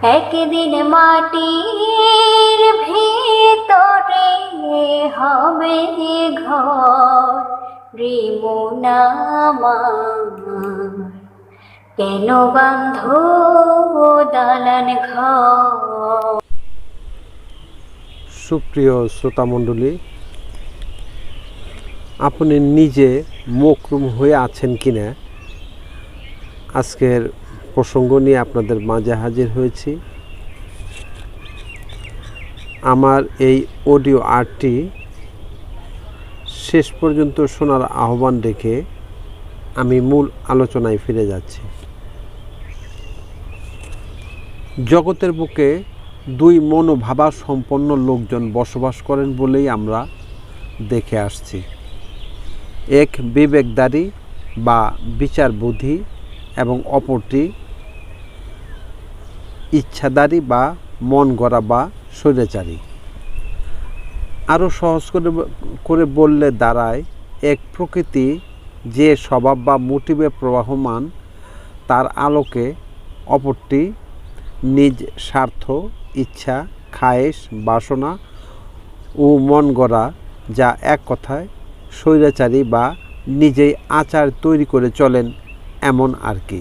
একদিন মাটির ভিতরে হবে ঘর রে মন আমার, কেন বাঁধ দালান ঘর। সুপ্রিয় শ্রোতামণ্ডলী, আপনি নিজে মকরুম হয়ে আছেন কিনা আজকের প্রসঙ্গ নিয়ে আপনাদের মাঝে হাজির হয়েছি। আমার এই অডিও আর্টটি শেষ পর্যন্ত শোনার আহ্বান রেখে আমি মূল আলোচনায় ফিরে যাচ্ছি। জগতের বুকে দুই মনোভাবা সম্পন্ন লোকজন বসবাস করেন বলেই আমরা দেখে আসছি। এক বিবেকধারী বা বিচার বুদ্ধি এবং অপরটি ইচ্ছাধারী বা মন গড়া বা স্বৈরাচারী। আরও সহজ করে বললে দাঁড়ায়, এক প্রকৃতি যে স্বভাব বা মোটিভে প্রবাহমান তার আলোকে, অপরটি নিজ স্বার্থ, ইচ্ছা, খায়েশ, বাসনা ও মন গড়া, যা এক কথায় স্বৈরাচারী বা নিজেই আচার তৈরি করে চলেন এমন আর কি।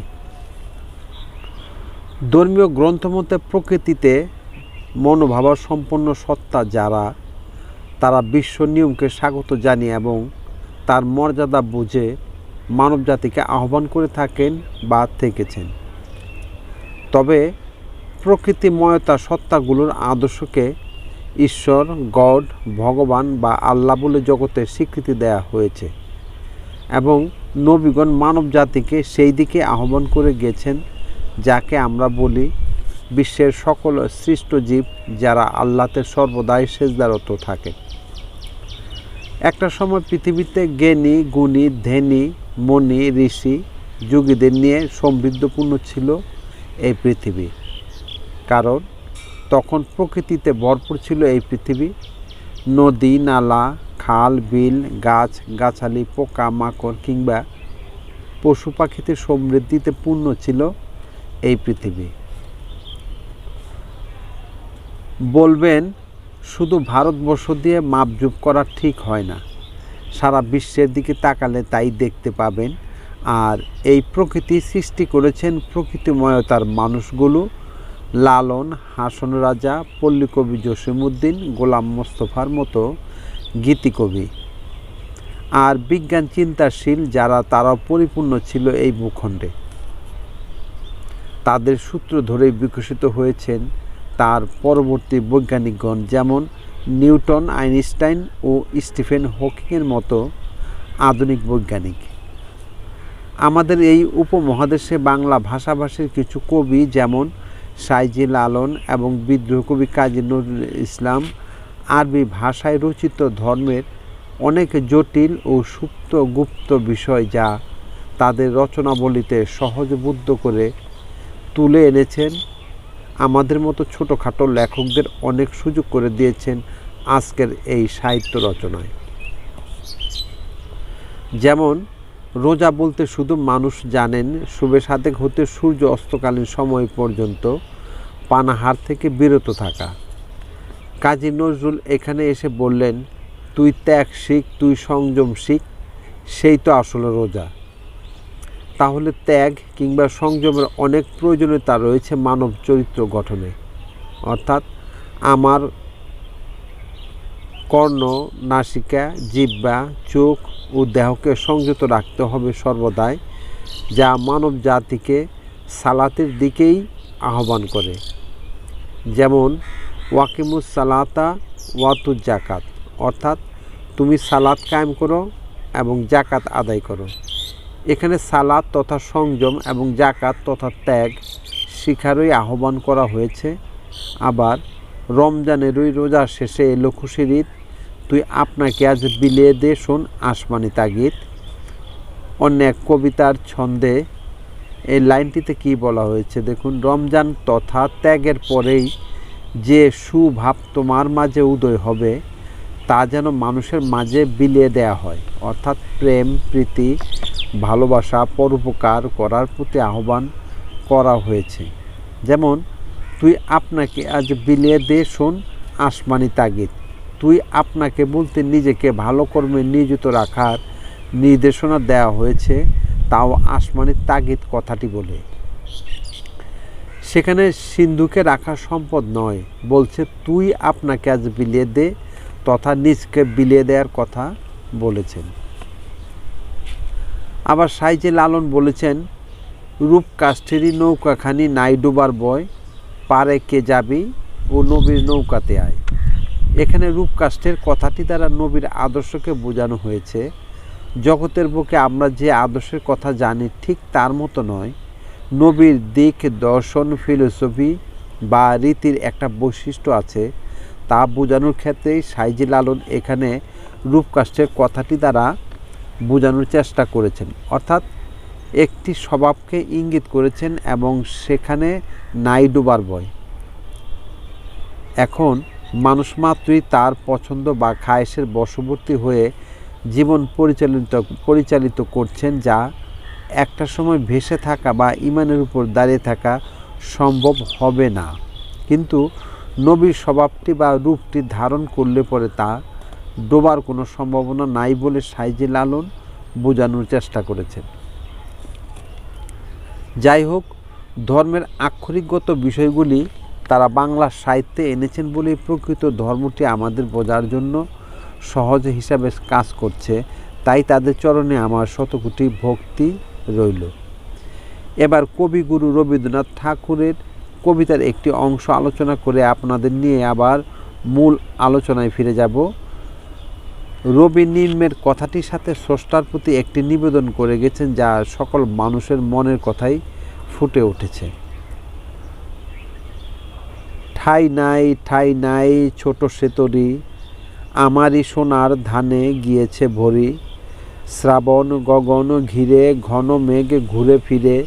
ধর্মীয় গ্রন্থমতে প্রকৃতিতে মনোভাবা সম্পন্ন সত্তা যারা, তারা বিশ্ব নিয়মকে স্বাগত জানিয়ে এবং তার মর্যাদা বুঝে মানবজাতিকে আহ্বান করে থাকেন বা থেকেছেন। তবে প্রকৃতিময়তা সত্তাগুলোর আদর্শকে ঈশ্বর, গড, ভগবান বা আল্লাহ বলে জগতে স্বীকৃতি দেয়া হয়েছে এবং নবীগণ মানব জাতিকে সেই দিকে আহ্বান করে গেছেন যাকে আমরা বলি বিশ্বের সকল সৃষ্ট জীব, যারা আল্লাহতে সর্বদাই সেজদারত থাকে। একটা সময় পৃথিবীতে জ্ঞানী, গুণী, ধ্যানী, মণি, ঋষি, যোগীদের নিয়ে সমৃদ্ধপূর্ণ ছিল এই পৃথিবী, কারণ তখন প্রকৃতিতে ভরপুর ছিল এই পৃথিবী। নদী, নালা, খাল, বিল, গাছ গাছালি, পোকা মাকড় কিংবা পশু পাখিতে সমৃদ্ধিতে পূর্ণ ছিল এই পৃথিবী। বলবেন শুধু ভারতবর্ষ দিয়ে মাপজুপ করা ঠিক হয় না, সারা বিশ্বের দিকে তাকালে তাই দেখতে পাবেন। আর এই প্রকৃতি সৃষ্টি করেছেন প্রকৃতিময়তার মানুষগুলো: লালন, হাসন রাজা, পল্লীকবি জসিমউদ্দিন, গোলাম মোস্তফার মতো গীতিকবি আর বিজ্ঞান চিন্তাশীল যারা, তারাও পরিপূর্ণ ছিল এই ভূখণ্ডে। তাদের সূত্র ধরেই বিকশিত হয়েছেন তার পরবর্তী বৈজ্ঞানিকগণ, যেমন নিউটন, আইনস্টাইন ও স্টিফেন হকিংয়ের মতো আধুনিক বৈজ্ঞানিক। আমাদের এই উপমহাদেশে বাংলা ভাষাভাষীর কিছু কবি, যেমন সাইজি লালন এবং বিদ্রোহ কবি কাজী নজরুল ইসলাম, আরবি ভাষায় রচিত ধর্মের অনেক জটিল ও সুপ্ত গুপ্ত বিষয় যা তাদের রচনাবলিতে সহজবোধ্য করে তুলে এনেছেন। আমাদের মতো ছোটোখাটো লেখকদের অনেক সুযোগ করে দিয়েছেন আজকের এই সাহিত্য রচনায়। যেমন রোজা বলতে শুধু মানুষ জানেন শুবে সাদেক হতে সূর্য অস্তকালীন সময় পর্যন্ত পানাহার থেকে বিরত থাকা। কাজী নজরুল এখানে এসে বললেন, তুই ত্যাগ শিখ, তুই সংযম শিখ, সেই তো আসলে রোজা। তাহলে ত্যাগ কিংবা সংযমের অনেক প্রয়োজনীয়তা রয়েছে মানব চরিত্র গঠনে, অর্থাৎ আমার কর্ণ, নাসিকা, জিহ্বা, চোখ ও দেহকে সংযত রাখতে হবে সর্বদাই, যা মানব জাতিকে সালাতের দিকেই আহ্বান করে। যেমন ওয়াকিমুস সালাতা ওয়াতুজ জাকাত, অর্থাৎ তুমি সালাত কায়েম করো এবং জাকাত আদায় করো। এখানে সালাত তথা সংযম এবং জাকাত তথা ত্যাগ শিখারই আহ্বান করা হয়েছে। আবার রমজানেরই রোজা শেষে এলো খুশির ঈদ, তুই আপনাকে আজ বিলিয়ে দে শোন আসমানি তাগিদ। অন্য এক কবিতার ছন্দে এই লাইনটিতে কি বলা হয়েছে দেখুন, রমজান তথা ত্যাগের পরেই যে সুভাব তোমার মাঝে উদয় হবে তা যেন মানুষের মাঝে বিলিয়ে দেয়া হয়, অর্থাৎ প্রেম, প্রীতি, ভালোবাসা, পরোপকার করার প্রতি আহ্বান করা হয়েছে। যেমন তুই আপনাকে আজ বিলিয়ে দে শোন আসমানি তাগিদ। তুই আপনাকে বলতে নিজেকে ভালো কর্মে নিয়োজিত রাখার নির্দেশনা দেওয়া হয়েছে, তাও আসমানি তাগিদ কথাটি বলে। সেখানে সিন্ধুকে রাখা সম্পদ নয়, বলছে তুই আপনাকে আজ বিলিয়ে দে, তথা নিজকে বিলিয়ে দেওয়ার কথা বলেছেন। আবার সাইজে লালন বলেছেন, রূপ কাষ্ঠেরই নৌকাখানি নাই ডুবার বয়, পারে কে যাবি ও নবীর নৌকাতে আয়। এখানে রূপকাষ্ঠের কথাটি দ্বারা নবীর আদর্শকে বোঝানো হয়েছে। জগতের বুকে আমরা যে আদর্শের কথা জানি ঠিক তার মতো নয়। নবীর দিক দর্শন ফিলোসফি বা রীতির একটা বৈশিষ্ট্য আছে, তা বোঝানোর ক্ষেত্রেই সাইজি লালন এখানে রূপকাষ্ঠের কথাটি দ্বারা বোঝানোর চেষ্টা করেছেন, অর্থাৎ একটি স্বভাবকে ইঙ্গিত করেছেন এবং সেখানে নাই ডুবার ভয়। এখন মানুষ মাত্রই তার পছন্দ বা খায়েশের বশবর্তী হয়ে জীবন পরিচালিত করছেন, যা একটা সময় ভেসে থাকা বা ইমানের উপর দাঁড়িয়ে থাকা সম্ভব হবে না। কিন্তু নবীর স্বভাবটি বা রূপটি ধারণ করলে পরে তা ডোবার কোনো সম্ভাবনা নাই বলে সাইজি লালন বোঝানোর চেষ্টা করেছেন। যাই হোক, ধর্মের আক্ষরিকগত বিষয়গুলি তারা বাংলা সাহিত্যে এনেছেন বলেই প্রকৃত ধর্মটি আমাদের বোঝার জন্য সহজ হিসাবে কাজ করছে। তাই তাদের চরণে আমার শতকোটি ভক্তি রইল। এবার কবিগুরু রবীন্দ্রনাথ ঠাকুরের কবিতার একটি অংশ আলোচনা করে আপনাদের নিয়ে আবার মূল আলোচনায় ফিরে যাব। রবি নিম্নের কথাটির সাথে স্রষ্টার প্রতি একটি নিবেদন করে গেছেন, যা সকল মানুষের মনের কথাই ফুটে উঠেছে। ঠাই নাই ছোট সেতরি, আমারই সোনার ধানে গিয়েছে ভরি। শ্রাবণ গগন ঘিরে ঘন মেঘ ঘুরে ফিরে,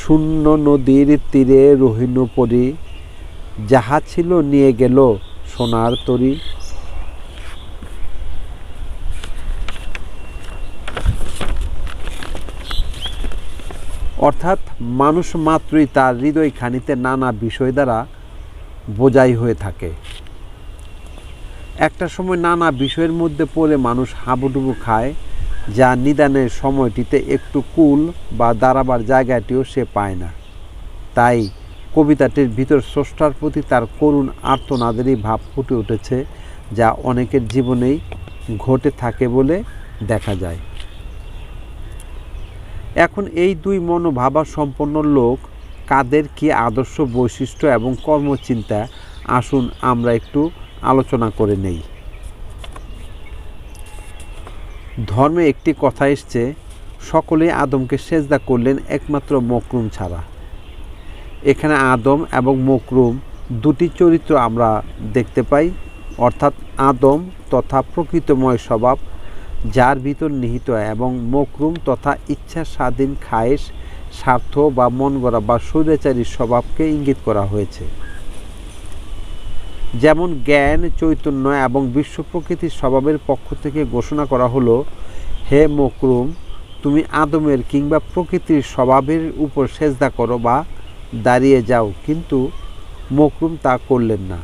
শূন্য নদীর তীরে রহিল পরি। যাহা ছিল নিয়ে গেল সোনার তরী। অর্থাৎ মানুষ মাত্রই তার হৃদয়খানিতে নানা বিষয় দ্বারা বোঝাই হয়ে থাকে। একটা সময় নানা বিষয়ের মধ্যে পড়ে মানুষ হাবুডুবু খায়, যা নিদানের সময়টিতে একটু কুল বা দাঁড়াবার জায়গাটিও সে পায় না। তাই কবিতাটির ভিতর স্রষ্টার প্রতি তার করুণ আর্তনাদেরই ভাব ফুটে উঠেছে, যা অনেকের জীবনেই ঘটে থাকে বলে দেখা যায়। এখন এই দুই মনোভাবা সম্পন্ন লোক কাদের কি আদর্শ বৈশিষ্ট্য এবং কর্মচিন্তা, আসুন আমরা একটু আলোচনা করে নেই। ধর্মে একটি কথা এসছে, সকলেই আদমকে সেজদা করলেন একমাত্র মকরুম ছাড়া। এখানে আদম এবং মকরুম দুটি চরিত্র আমরা দেখতে পাই, অর্থাৎ আদম তথা প্রকৃতময় স্বভাব যার ভিতর নিহিত, এবং মকরুম তথা ইচ্ছা স্বাধীন খায়েশ স্বার্থ বা মন গড়া বা স্বৈরাচারী স্বভাবকে ইঙ্গিত করা হয়েছে। যেমন জ্ঞান চৈতন্য এবং বিশ্ব প্রকৃতির স্বভাবের পক্ষ থেকে ঘোষণা করা হলো, হে মকরুম, তুমি আদমের কিংবা প্রকৃতির স্বভাবের উপর সেজদা করো বা দাঁড়িয়ে যাও, কিন্তু মকরুম তা করলেন না।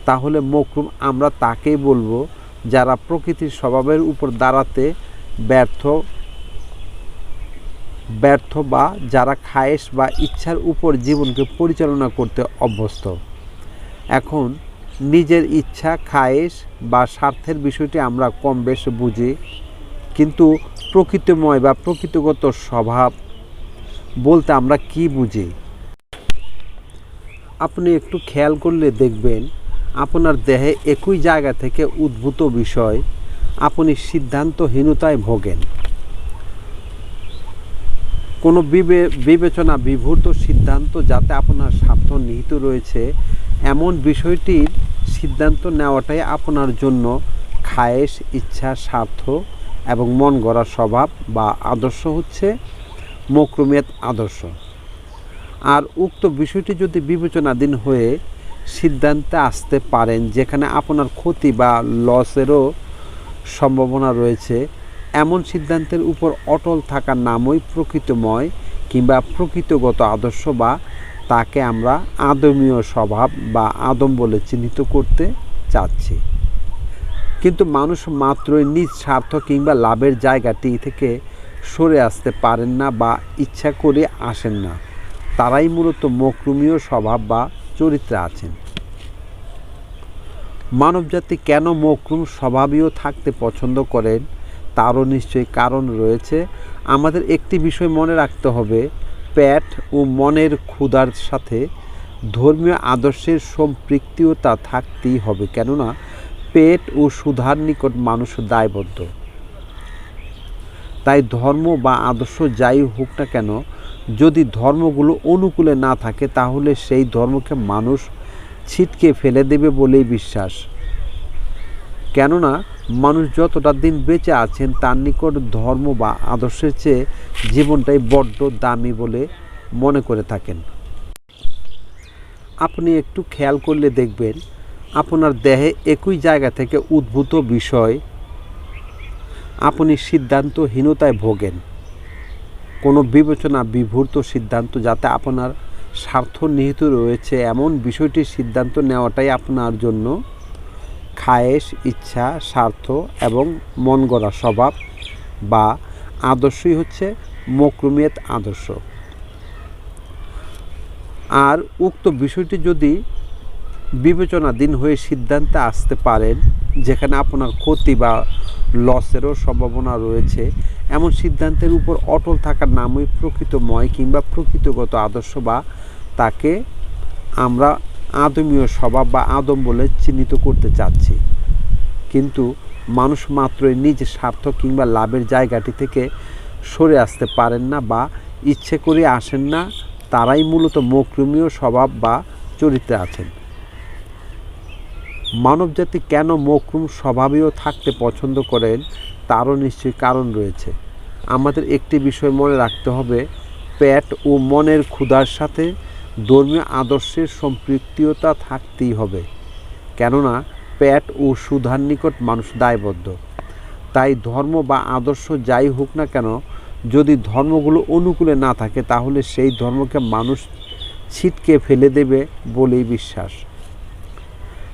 তাহলে মকরুম আমরা তাকেই বলবো যারা প্রকৃতির স্বভাবের উপর দাঁড়াতে ব্যর্থ বা যারা খায়েশ বা ইচ্ছার উপর জীবনকে পরিচালনা করতে অভ্যস্ত। এখন নিজের ইচ্ছা খায়েশ বা স্বার্থের বিষয়টি আমরা কম বেশ বুঝি, কিন্তু প্রকৃতিময় বা প্রকৃতিগত স্বভাব বলতে আমরা কি বুঝি? আপনি একটু খেয়াল করলে দেখবেন আপনার দেহে একই জায়গা থেকে উদ্ভূত বিষয় আপনি সিদ্ধান্তহীনতায় ভোগেন। কোনো বিবেচনা বিভূত সিদ্ধান্ত যাতে আপনার স্বার্থ নিহিত রয়েছে, এমন বিষয়টির সিদ্ধান্ত নেওয়াটাই আপনার জন্য খায়েশ ইচ্ছা স্বার্থ এবং মন গড়া স্বভাব বা আদর্শ হচ্ছে মকরুমিয়াত আদর্শ। আর উক্ত বিষয়টি যদি বিবেচনাধীন হয়ে সিদ্ধান্তে আসতে পারেন যেখানে আপনার ক্ষতি বা লসেরও সম্ভাবনা রয়েছে, এমন সিদ্ধান্তের উপর অটল থাকার নামই প্রকৃতময় কিংবা প্রকৃতিগত আদর্শ বা তাকে আমরা আদমীয় স্বভাব বা আদম বলে চিহ্নিত করতে চাচ্ছি। কিন্তু মানুষ মাত্রই নিজ স্বার্থ কিংবা লাভের জায়গাটি থেকে সরে আসতে পারেন না বা ইচ্ছা করে আসেন না। তারাই মূলত মকরুমীয় স্বভাব বা চরিত্রে আছেন। মানবজাতি কেন মকরুম স্বভাবীয় থাকতে পছন্দ করেন তারও নিশ্চয়ই কারণ রয়েছে। আমাদের একটি বিষয় মনে রাখতে হবে, পেট ও মনের ক্ষুধার সাথে ধর্মীয় আদর্শের সম্পৃক্ততা থাকতেই হবে, কেননা পেট ও ক্ষুধার নিকট মানুষ দায়বদ্ধ। তাই ধর্ম বা আদর্শ যাই হোক না কেন, যদি ধর্মগুলো অনুকূলে না থাকে তাহলে সেই ধর্মকে মানুষ ছিটকে ফেলে দেবে বলেই বিশ্বাস। কেননা মানুষ যতটা দিন বেঁচে আছেন তার নিকট ধর্ম বা আদর্শের চেয়ে জীবনটাই বড্ড দামি বলে মনে করে থাকেন। আপনি একটু খেয়াল করলে দেখবেন আপনার দেহে একই জায়গা থেকে উদ্ভূত বিষয় আপনি সিদ্ধান্তহীনতায় ভোগেন। কোনো বিবেচনা বিভূত সিদ্ধান্ত যাতে আপনার স্বার্থ নিহিত রয়েছে এমন বিষয়টির সিদ্ধান্ত নেওয়াটাই আপনার জন্য খায়েশ, ইচ্ছা, স্বার্থ এবং মন গড়া স্বভাব বা আদর্শই হচ্ছে মকরুমিয়ত আদর্শ। আর উক্ত বিষয়টি যদি বিবেচনাধীন হয়ে সিদ্ধান্তে আসতে পারেন যেখানে আপনার ক্ষতি বা লসেরও সম্ভাবনা রয়েছে, এমন সিদ্ধান্তের উপর অটল থাকার নামই প্রকৃতময় কিংবা প্রকৃতিগত আদর্শ, বা তাকে আমরা আদমীয় স্বভাব বা আদম বলে চিহ্নিত করতে চাচ্ছি। কিন্তু মানুষ মাত্রই নিজ স্বার্থ কিংবা লাভের জায়গাটি থেকে সরে আসতে পারেন না বা ইচ্ছে করে আসেন না। তারাই মূলত মকরুমীয় স্বভাব বা চরিত্রে আছেন। মানবজাতি কেন মকরুম স্বভাবীয় থাকতে পছন্দ করেন তারও নিশ্চয়ই কারণ রয়েছে। আমাদের একটি বিষয় মনে রাখতে হবে, পেট ও মনের ক্ষুধার সাথে ধর্মীয় আদর্শের সম্পৃক্ততা থাকতেই হবে, কেননা পেট ও ক্ষুধার নিকট মানুষ দায়বদ্ধ। তাই ধর্ম বা আদর্শ যাই হোক না কেন, যদি ধর্মগুলো অনুকূলে না থাকে তাহলে সেই ধর্মকে মানুষ ছিটকে ফেলে দেবে বলেই বিশ্বাস।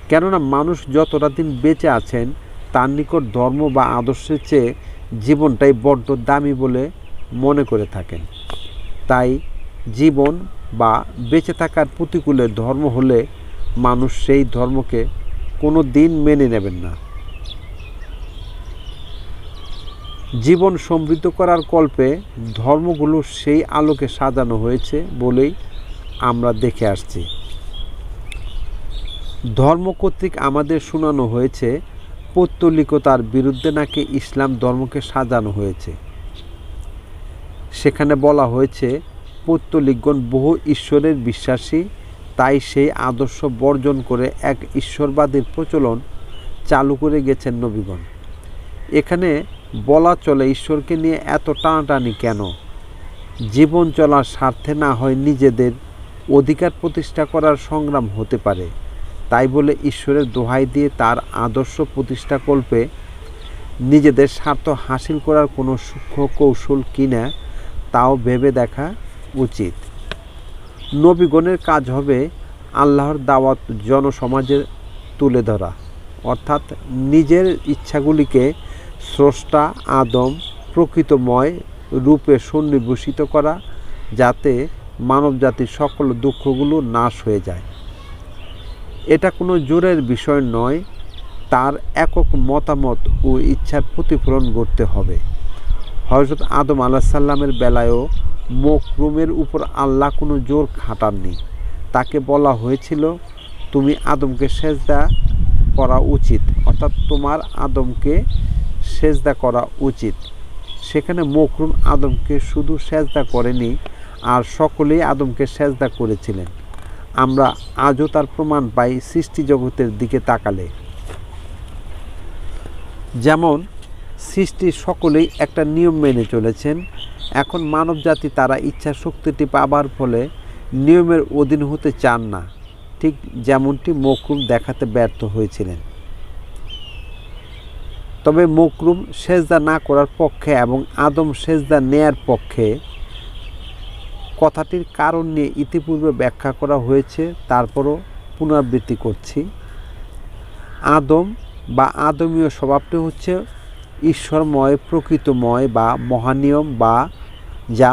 কেননা মানুষ যতটা দিন বেঁচে আছেন তার নিকট ধর্ম বা আদর্শের চেয়ে জীবনটাই বড্ড দামি বলে মনে করে থাকেন। তাই জীবন বা বেঁচে থাকার প্রতিকূলে ধর্ম হলে মানুষ সেই ধর্মকে কোনো দিন মেনে নেবেন না। জীবন সমৃদ্ধ করার কল্পে ধর্মগুলো সেই আলোকে সাজানো হয়েছে বলেই আমরা দেখে আসছি। ধর্ম কর্তৃক আমাদের শোনানো হয়েছে পৌত্তলিকতার বিরুদ্ধে নাকি ইসলাম ধর্মকে সাজানো হয়েছে। সেখানে বলা হয়েছে পৌত্তলিকগণ বহু ঈশ্বরের বিশ্বাসী, তাই সেই আদর্শ বর্জন করে এক ঈশ্বরবাদীর প্রচলন চালু করে গেছেন নবীগণ। এখানে বলা চলে ঈশ্বরকে নিয়ে এত টানাটানি কেন? জীবন চলার স্বার্থে না হয় নিজেদের অধিকার প্রতিষ্ঠা করার সংগ্রাম হতে পারে, তাই বলে ঈশ্বরের দোহাই দিয়ে তার আদর্শ প্রতিষ্ঠাকল্পে নিজেদের স্বার্থ হাসিল করার কোনো সূক্ষ্ম কৌশল কিনা তাও ভেবে দেখা উচিত। নবীগণের কাজ হবে আল্লাহর দাওয়াত জনসমাজে তুলে ধরা, অর্থাৎ নিজের ইচ্ছাগুলিকে স্রষ্টা আদম প্রকৃতময় রূপে সন্নিবেশিত করা, যাতে মানবজাতির সকল দুঃখগুলো নাশ হয়ে যায়। এটা কোনো জোরের বিষয় নয়, তার একক মতামত ও ইচ্ছার প্রতিফলন ঘটতে হবে। হযরত আদম আলাইহিস সালামের বেলায়ও মকরুমের উপর আল্লাহ কোনো জোর খাটাননি। তাকে বলা হয়েছিল তুমি আদমকে সেজদা করা উচিত, অর্থাৎ তোমার আদমকে সেজদা করা উচিত। সেখানে মকরুম আদমকে শুধু সেজদা করেনি, আর সকলেই আদমকে সেজদা করেছিলেন। আমরা আজও তার প্রমাণ পাই সৃষ্টি জগতের দিকে তাকালে। যেমন সৃষ্টির সকলেই একটা নিয়ম মেনে চলেছেন, এখন মানবজাতি তারা ইচ্ছা শক্তিটি পাবার ফলে নিয়মের অধীন হতে চান না, ঠিক যেমনটি মকরুম দেখাতে ব্যর্থ হয়েছিলেন। তবে মকরুম সেজদা না করার পক্ষে এবং আদম সেজদা নেয়ার পক্ষে কথাটির কারণ নিয়ে ইতিপূর্বে ব্যাখ্যা করা হয়েছে, তারপরও পুনরাবৃত্তি করছি। আদম বা আদমীয় স্বভাবটি হচ্ছে ঈশ্বরময়, প্রকৃতময় বা মহানিয়ম, বা যা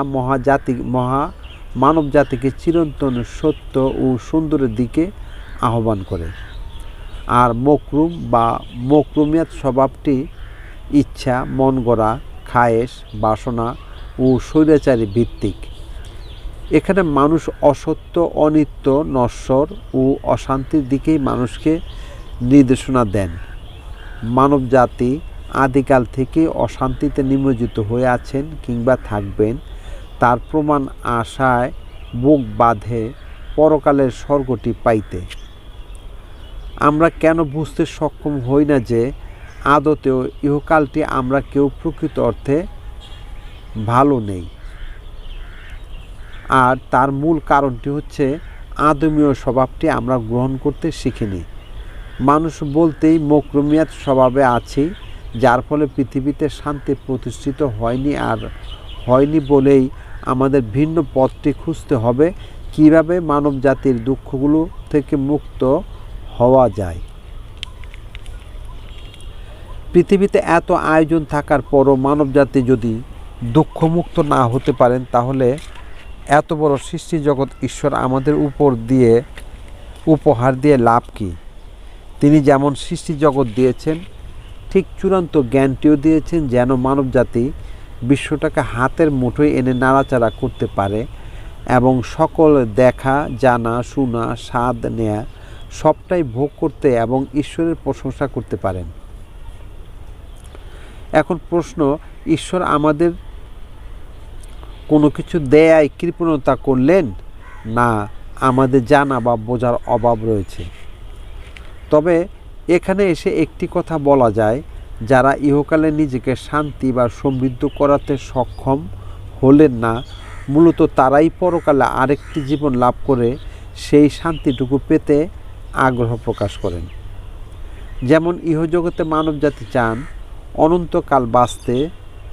মানব জাতিকে চিরন্তন সত্য ও সুন্দরের দিকে আহ্বান করে। আর মকরুম বা মকরুমিয়াত স্বভাবটি ইচ্ছা, মন গড়া, খায়েশ, বাসনা ও স্বৈরাচারী ভিত্তিক। এখানে মানুষ অসত্য, অনিত্য, নশ্বর ও অশান্তির দিকেই মানুষকে নির্দেশনা দেন। মানব জাতি আদিকাল থেকে অশান্তিতে নিমজ্জিত হয়ে আছেন কিংবা থাকবেন, তার প্রমাণ আশায় বুক বাঁধে পরকালের স্বর্গটি পাইতে। আমরা কেন বুঝতে সক্ষম হই না যে আদতেও ইহকালটি আমরা কেউ প্রকৃত অর্থে ভালো নেই? আর তার মূল কারণটি হচ্ছে আদমীয় স্বভাবটি আমরা গ্রহণ করতে শিখিনি। মানুষ বলতেই মকরুমিয়াত স্বভাবে আছি, যার ফলে পৃথিবীতে শান্তি প্রতিষ্ঠিত হয়নি। আর হয়নি বলেই আমাদের ভিন্ন পথটি খুঁজতে হবে, কিভাবে মানব জাতির দুঃখগুলো থেকে মুক্ত হওয়া যায়। পৃথিবীতে এত আয়োজন থাকার পরও মানবজাতি যদি দুঃখমুক্ত না হতে পারেন, তাহলে এত বড় সৃষ্টি জগৎ ঈশ্বর আমাদের উপহার দিয়ে লাভ কি? তিনি যেমন সৃষ্টি জগৎ দিয়েছেন, ঠিক চূড়ান্ত জ্ঞানটিও দিয়েছেন, যেন মানবজাতি বিশ্বটাকে হাতের মুঠোয় এনে নাড়াচাড়া করতে পারে এবং সকল দেখা, জানা, শোনা, স্বাদ নেয়া সবটাই ভোগ করতে এবং ঈশ্বরের প্রশংসা করতে পারেন। এখন প্রশ্ন, ঈশ্বর আমাদের কোনো কিছু দেয়ায় কৃপণতা করলেন, না আমাদের জানা বা বোঝার অভাব রয়েছে? তবে এখানে এসে একটি কথা বলা যায়, যারা ইহকালে নিজেকে শান্তি বা সমৃদ্ধ করাতে সক্ষম হলেন না, মূলত তারাই পরকালে আরেকটি জীবন লাভ করে সেই শান্তিটুকু পেতে আগ্রহ প্রকাশ করেন। যেমন ইহজগতে মানবজাতি চান অনন্তকাল বাঁচতে,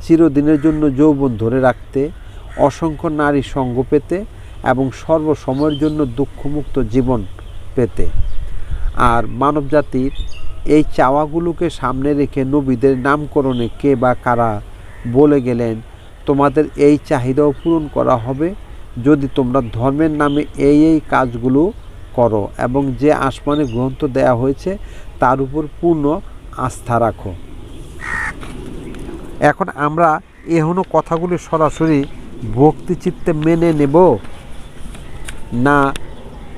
চিরদিনের জন্য যৌবন ধরে রাখতে, অসংখ্য নারী সঙ্গ পেতে এবং সর্বসময়ের জন্য দুঃখমুক্ত জীবন পেতে। আর মানবজাতির এই চাওয়াগুলোকে সামনে রেখে নবীদের নামকরণে কে বা কারা বলে গেলেন, তোমাদের এই চাহিদাও পূরণ করা হবে যদি তোমরা ধর্মের নামে এই কাজগুলো করো এবং যে আসমানে গ্রন্থ দেয়া হয়েছে তার উপর পূর্ণ আস্থা রাখো। এখন আমরা এখনো কথাগুলি সরাসরি ভক্তিচিত্তে মেনে নেব, না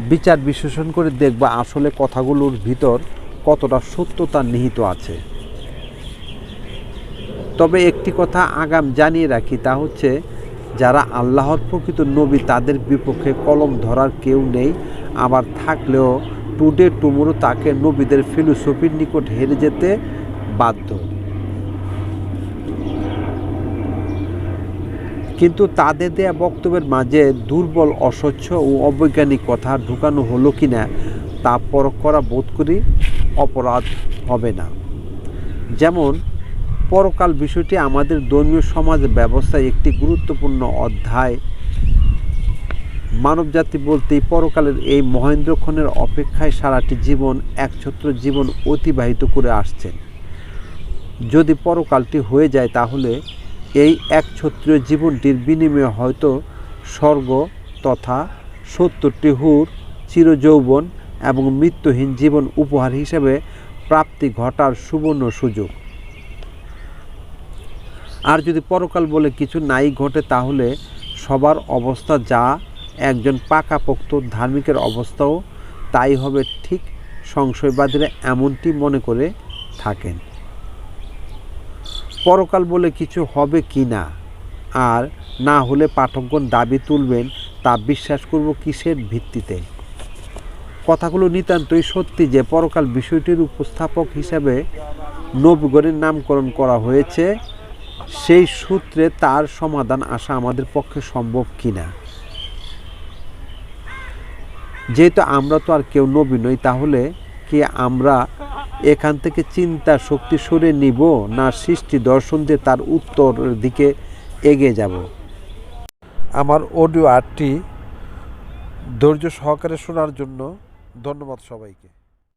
বিচার বিশ্লেষণ করে দেখব আসলে কথাগুলোর ভিতর কতটা সত্যতা নিহিত আছে? তবে একটি কথা আগাম জানিয়ে রাখি, তা হচ্ছে যারা আল্লাহর প্রকৃত নবী তাদের বিপক্ষে কলম ধরার কেউ নেই। আবার থাকলেও টুডে টুমোরো তাকে নবীদের ফিলোসফির নিকট হেরে যেতে বাধ্য। কিন্তু তাদের দেয়া বক্তব্যের মাঝে দুর্বল, অস্বচ্ছ ও অবৈজ্ঞানিক কথা ঢুকানো হলো কিনা তা পরখ করা বোধ করি অপরাধ হবে না। যেমন পরকাল বিষয়টি আমাদের ধর্মীয় সমাজ ব্যবস্থায় একটি গুরুত্বপূর্ণ অধ্যায়। মানবজাতি বলতেই পরকালের এই মহেন্দ্রক্ষণের অপেক্ষায় সারাটি জীবন, একছত্র জীবন অতিবাহিত করে আসছেন। যদি পরকালটি হয়ে যায়, তাহলে এই একছত্রীয় জীবনটির বিনিময়ে হয়তো স্বর্গ তথা ৭০টি হুর, চিরযৌবন এবং মৃত্যুহীন জীবন উপহার হিসেবে প্রাপ্তি ঘটার সুবর্ণ সুযোগ। আর যদি পরকাল বলে কিছু নাই ঘটে, তাহলে সবার অবস্থা যা একজন পাকাপোক্ত ধার্মিকের অবস্থাও তাই হবে, ঠিক সংশয়বাদীরা এমনটি মনে করে থাকেন। পরকাল বলে কিছু হবে কি না, আর না হলে পাঠকগণ দাবি তুলবেন, তা বিশ্বাস করব কিসের ভিত্তিতে? কথাগুলো নিতান্তই সত্যি যে পরকাল বিষয়টির উপস্থাপক হিসাবে নবীগণের নামকরণ করা হয়েছে, সেই সূত্রে তার সমাধান আসা আমাদের পক্ষে সম্ভব কিনা। যেহেতু আমরা তো আর কেউ নবী নই, তাহলে কি আমরা এখান থেকে চিন্তা শক্তি সরিয়ে নিব, না সৃষ্টি দর্শন দিয়ে তার উত্তর দিকে এগিয়ে যাব? আমার অডিও আর্টটি ধৈর্য সহকারে শোনার জন্য ধন্যবাদ সবাইকে।